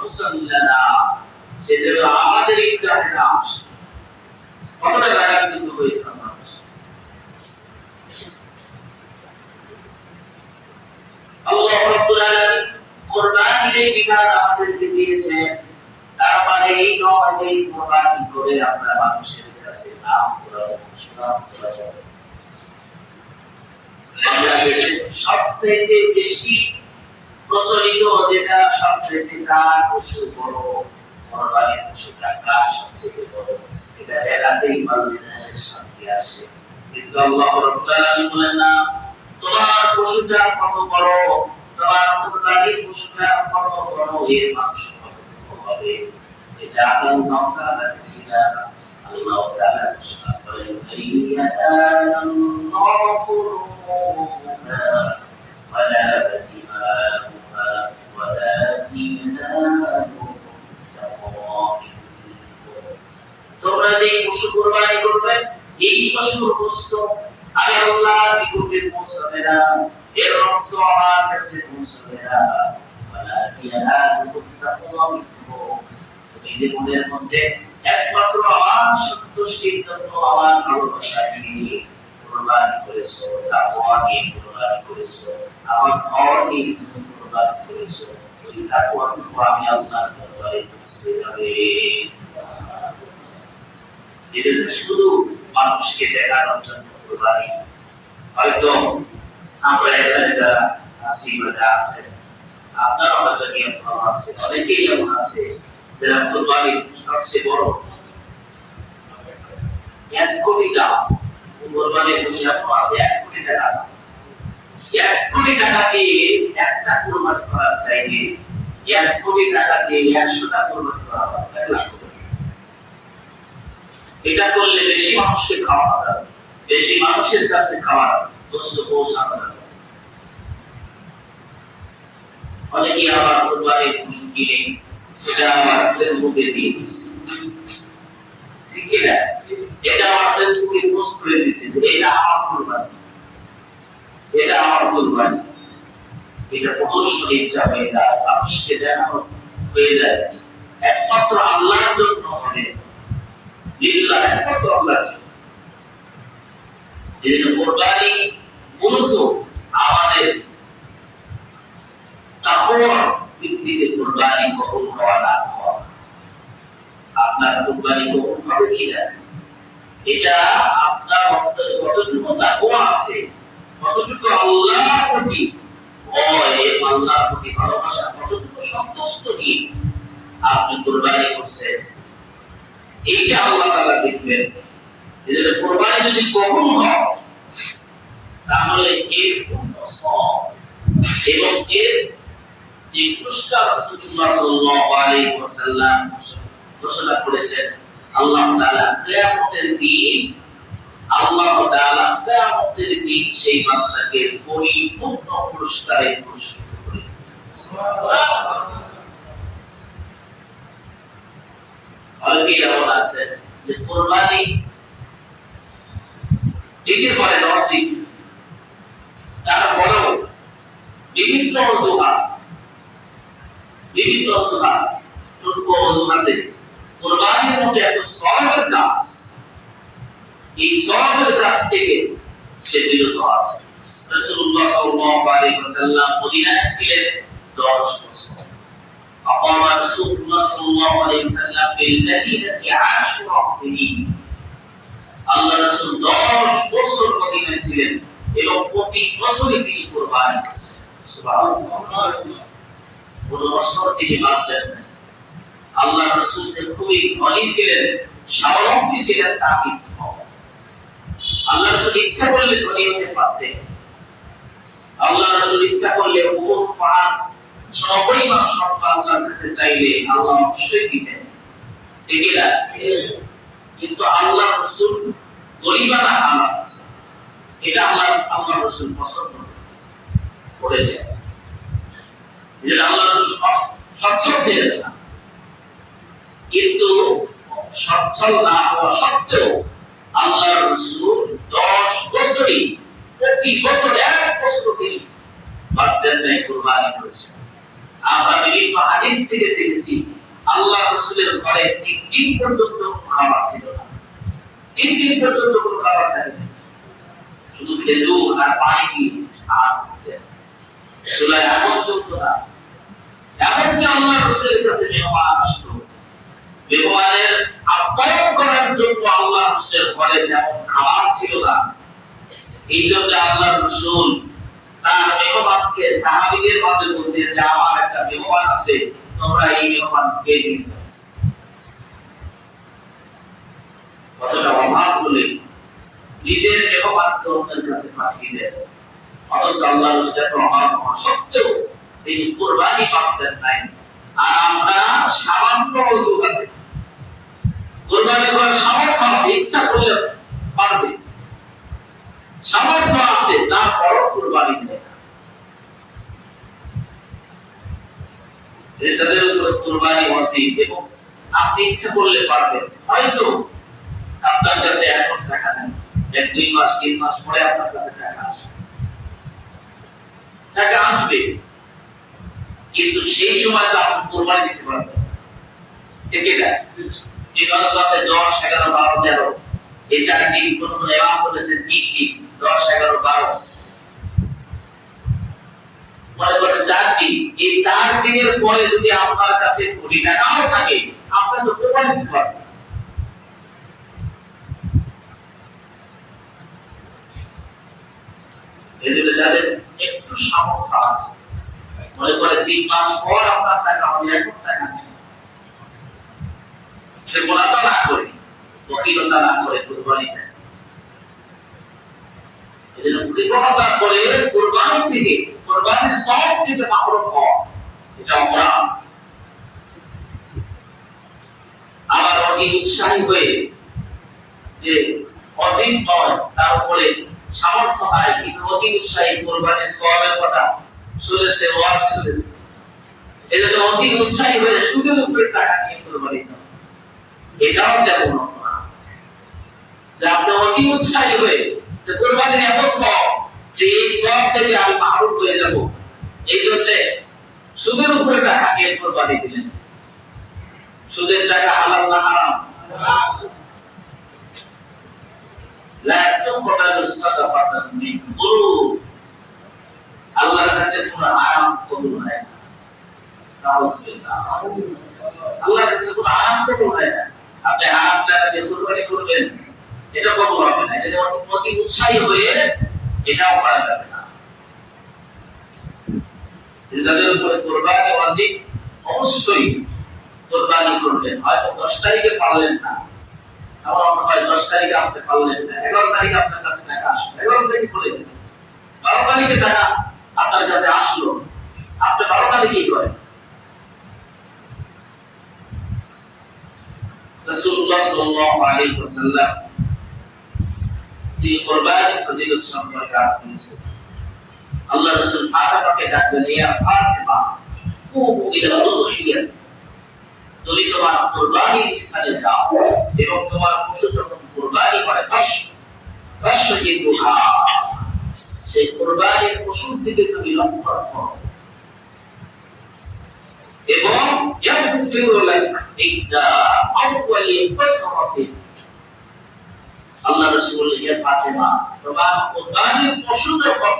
মুসাল্লানা সেজন্য আমাদের ঈদগাহে না আসে। কতটা জায়গা কিন্তু হয়েছে মানুষ। আল্লাহ রাব্বুল আলামিন কুরবানির এই বিধান আমাদেরকে দিয়েছেন, তারপরে এই নয় এই কুরবানি করে আমরা মানুষের কাছে নাম করাবো, সুনাম করাবো। বাংলাদেশে সবচেয়ে বেশি প্রচলিত যেটা সবচেয়ে দাম পশু বড় কুরবানির পশুটা কার সবচেয়ে বড়, এটা এলাকাতেই মানুষের শান্তি আসে। কিন্তু আল্লাহ রাব্বুল আলামিন বলেন না তোমার পশুটা কত বড়, তোমার কুরবানির পশুটা কত বড়, এর মাংস কত হবে, এটা আল্লাহ তাআলা ঠিক আল্লাহ তাআলা ঘোষণা করেন ولا دماؤها ولكن ينالهم التقوى منكم। তোমরা যে পশু কুরবানি করবে এই পশুর গোশত আমি আল্লাহর নিকটে পৌঁছাবে না, এর রক্ত আমার কাছে পৌঁছাবে না, ওয়ালাকিন ইয়ানালুহুম তাকওয়া মিনকুম। এই মনের মধ্যে একমাত্র আমার সন্তুষ্টির জন্য আমার ভালোবাসা নিয়ে কুরবানি করেছো, তাকওয়া নিয়ে কুরবানি করেছো, আমার ঘর নিয়ে কুরবানি করেছো, ওই তাকওয়া আমি আল্লাহর দরবারে পৌঁছে যাবে। এটা শুধু মানুষকে দেখানোর জন্য কুরবানি। হয়তো আমরা এখানে যারা আছি বা যারা আছে আপনারা আমাদের নিয়ম ভালো আছে, অনেকেই এমন আছে যারা কুরবানি সবচেয়ে বড় 1 কোটি টাকা কুরবানির দুনিয়া আছে 1 কোটি টাকা। 1 কোটি টাকা দিয়ে একটা কুরবানি করা চাইলে 1 কোটি টাকা দিয়ে 100টা কুরবানি করা হয়। এটা করলে বেশি মানুষকে খাওয়ানো যাবে, বেশি মানুষের কাছে খাওয়ার বস্তু পৌঁছানো যাবে। অনেকে আবার কুরবানির পশু কিনে এটা আবার ফেসবুকে দিয়ে দিচ্ছে, ঠিক না? এটা আবার ফেসবুকে পোস্ট করে দিচ্ছে এটা আমার কুরবানি, এটা আমার কুরবানি। এটা প্রদর্শন ইচ্ছা হয়ে যায়, মানুষকে দেখানো হয়ে যায়। একমাত্র আল্লাহর জন্য হবে, লিল্লাহ একমাত্র আল্লাহর জন্য। এই জন্য কুরবানি মূলত আমাদের তাকওয়া ভিত্তিতে কুরবানি কবুল হওয়া না হওয়া। আপনার কুরবানি কবুল হবে কিনা এটা আপনার অন্তরে কতটুকু তাকওয়া আছে, কতটুকু আল্লাহর প্রতি ভয়, আল্লাহর প্রতি ভালোবাসা, কতটুকু সন্তুষ্ট নিয়ে আপনি কুরবানি করছেন, এইটা আল্লাহ তাআলা দেখবেন। এজন্য কুরবানি যদি কবুল হয় তাহলে এর পূর্ণ সওয়াব এবং এর যে পুরস্কার রাসূলুল্লাহ সাল্লাল্লাহু আলাইহি ওয়াসাল্লাম ঘোষণা করেছেন, আল্লাহ তাআলা কিয়ামতের দিন সেই বান্দাকে পরিপূর্ণ পুরস্কারে পুরস্কৃত করবেন। সুবহানাল্লাহ। অনেকেই এমন আছে যে কুরবানি দিতে পারে নজিক, তারা বলেও বিভিন্ন অজুহাতে কুরবানির মধ্যে এত সওয়াবের কাজ, এই সওয়াবের কাজ থেকে সে বিরত আছে। রাসূলুল্লাহ সাল্লাল্লাহু আলাইহি ওয়াসাল্লাম মদিনায় ছিলেন 10 বছর। أقام رسول الله صلى الله عليه وسلم بالمدينة 10 سنين। আল্লাহ রাসূল 10 বছর মদিনায় ছিলেন এবং প্রতি বছরই তিনি কুরবানি করেছেন। সুবহানাল্লাহ। কোন বছর তিনি বাদ দেন না। আল্লাহ রাসূল যে খুবই ধনী ছিলেন, স্বাবলম্বী ছিলেন তা কিন্তু আল্লাহ রাসূল ইচ্ছা করলে ধনী হতে পারতেন। আল্লাহ রাসূল ইচ্ছা করলে ওর পাহাড় সপরিমাণ সম্পদ আল্লাহর কাছে চাইলে আল্লাহ অবশ্যই দিবেন, ঠিক না? কিন্তু আল্লাহ রাসূল গরিবানা হালাত, এটা আল্লাহ রাসূল পছন্দ করেছেন। যেটা আল্লাহ রাসূল সচ্ছল ছিলেন না, কিন্তু সচ্ছল না হওয়া সত্ত্বেও আল্লাহ রাসূল 10 বছরই প্রতি বছর 1 বছর তিনি বাদ দেন নাই কুরবানি করেছেন। আমরা বিভিন্ন হাদিস থেকে দেখেছি আল্লাহ রাসূলের ঘরে 3 দিন পর্যন্ত খাবার ছিল না। 3 দিন পর্যন্ত কোনো খাবার থাকে শুধু খেজুর আর পানি দিয়ে আর চুলায় আগুন জ্বলতো না। এমনকি আল্লাহ রাসূলের কাছে মেহমান আসতো, মেহমানের আপ্যায়ন করার জন্য আল্লাহ রাসূলের ঘরে তেমন খাবার ছিল না। এই জন্য আল্লাহ রাসূল তার মেহমানকে সাহাবীদের মাঝে বলতেন যে আমার একটা মেহমান আছে, তোমরা এই মেহমানকে নিয়ে যাও। কতটা অভাব বলে নিজের মেহমানকে অন্যের কাছে পাঠিয়ে দেন। অথচ আল্লাহ রাসূলের অভাব হওয়া সত্ত্বেও তিনি কুরবানি করতেন নাই। আর আমরা সামান্য অজুহাতে কুরবানি করার সামর্থ্য আছে, ইচ্ছা করলে পারবে, সামর্থ্য আছে, তারপরও কুরবানি দেয় না। এটাদের উপরে কুরবানি ওয়াজিব এবং আপনি ইচ্ছা করলে পারবেন। হয়তো আপনার কাছে এখন টাকা নেই, 1-2 মাস 3 মাস পরে আপনার কাছে টাকা আসবে, টাকা আসবে, কিন্তু সেই সময় তো আপনি কুরবানি দিতে পারবেন। ঠিক আছে, যে মাসে 10, 11, 12, 13 এই 4 দিন কোন ইমাম বলেছেন 3 দিন 10, 11, 12 মনে করেন 4 দিন। এই 4 দিনের পরে যদি আপনার কাছে কোটি টাকাও থাকে আপনি তো কুরবানি দিতে পারবেন। এজন্য যাদের একটু সামর্থ্য আছে, মনে করে 3 মাস পর আপনার টাকা হবে, এখন টাকা নেই, সে গোলাটা না করে, বকিলতা না করে কুরবানি দেয়। এজন্য কৃপণতা করে কুরবানি থেকে, কুরবানির সওয়াব থেকে মাহরুম হওয়া এটা অপরাধ। আবার অতি উৎসাহী হয়ে যে অসীম নয় তার উপরে সামর্থ্য নাই কিন্তু অতি উৎসাহী কুরবানির সওয়াবের কথা শুনেছে, ওয়াজ শুনেছে, এজন্য অতি উৎসাহী হয়ে সুদের উপরে টাকা নিয়ে কুরবানি দেয়, এটাও তেমন অপরাধ। যে আপনি অতি উৎসাহী হয়ে যে কুরবানির এত সওয়াব, যে এই সওয়াব থেকে আমি মাহরুম হয়ে যাব, এই জন্য সুদের উপরে টাকা নিয়ে কুরবানি দিলেন। সুদের টাকা হালাল না হারাম? লা তুকবালু সাদাকাতুন মিন গুরুর, আল্লাহর কাছে কোনো হারাম কবুল হয় না। নাউযুবিল্লাহ, আল্লাহর কাছে কোনো হারাম কবুল হয় না। আপনি হারাম টাকা দিয়ে কুরবানি করবেন, এটা কবুল হবে না। এটা অতি উৎসাহী হয়ে এটাও করা যাবে না। যাদের উপরে কুরবানি ওয়াজিব অবশ্যই কুরবানি করবেন। হয়তো 10 তারিখে পারলেন না, আমার মনে হয় 10 তারিখে আপনি পারলেন না, 11 তারিখে আপনার কাছে টাকা আসবে, 11 তারিখে করে দেন, 12 তারিখে টাকা আপনার কাছে আসলো, আপনি 12 তারিখে কি করেন? রাসূলুল্লাহ সাল্লাল্লাহু আলাইহি ওয়াসাল্লাম এই কুরবানির ফজিলত সম্পর্কে বলেছেন। আল্লাহ রাসূল ফাতেমাকে ডাকলেন, ইয়া ফাতেমা কুমু ইলা উযহিয়া, তুমি তোমার কুরবানির স্থানে যাও এবং তোমার পশু যখন কুরবানি করে ফাশহিদুহা, সেই কুরবানির পশুর দিকে তুমি লক্ষ্য রাখো এবং ইয়াগফিরু লাক ইদা আওয়ালি ফাতরাতিন। আল্লাহ রাসূল বললেন, ইয়া ফাতেমা, তোমার কুরবানির পশু যখন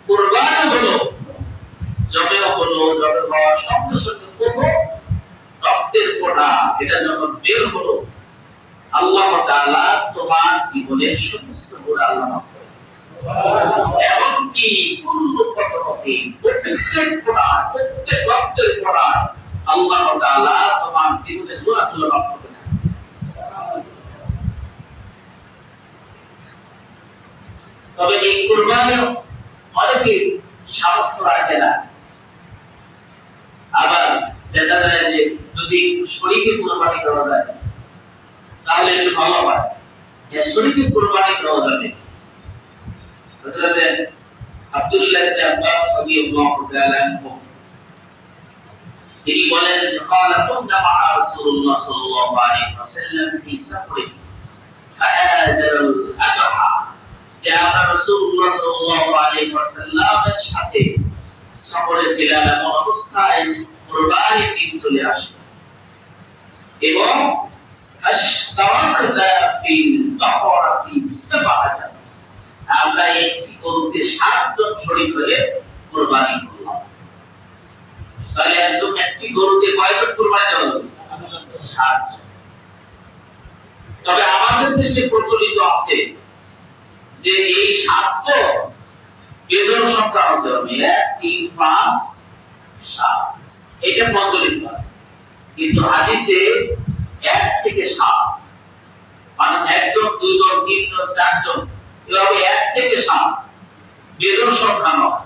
কুরবানি হলো, জবে হওয়ার সঙ্গে সঙ্গে প্রথম রক্তের ফোঁটা এটা যখন বের হলো, আল্লাহ তাআলা তোমার জীবনের সমস্ত গুনাহ মাফ করে দিয়েছেন। এমনকি কুল্লু কতরতি, প্রত্যেক ফোঁটা, প্রত্যেক রক্তের ফোঁটা আল্লাহ তাআলা তোমার জীবনের গুনাহগুলো মাফ করে দেন। তবে এই কুরবানি অনেকে সামর্থ্য রাখে না। আবার দেখা যায় যে যদি শরীকে কুরবানি দেওয়া যায় তাহলে একটু ভালো হয়, শরীকে কুরবানি দেওয়া যাবে। হযরত আব্দুল্লাহ ইবনে আব্বাস রাদিয়াল্লাহু তাআলা আনহু তিনি বলেন, ক্বালা কুননা মা রাসূলুল্লাহ সাল্লাল্লাহু আলাইহি ওয়াসাল্লাম ফি সাফরি ফাআযাল আদহা, যে আমরা রাসূলুল্লাহ সাল্লাল্লাহু আলাইহি ওয়াসাল্লামের সাথে সফরে ছিলাম, এমন অবস্থায় কুরবানির দিন চলে আসে এবং আশতারাকনা ফিল বাকরাতি সাবআতা, আমরা একটি গরুতে 7 জন শরীক হয়ে কুরবানি করলাম। তাহলে একদম একটি গরুতে কয়জন কুরবানি দেওয়া হবে? 7 জন। তবে আমাদের দেশে প্রচলিত আছে যে এই 7 জন বেজোড় সংখ্যা হতে হবে, 1 3 5 7, এটা প্রচলিত আছে। কিন্তু হাদিসে 1 থেকে 7, মানে 1 জন 2 জন 3 জন 4 জন, এভাবে 1 থেকে 7 বেজোড় সংখ্যা নয়।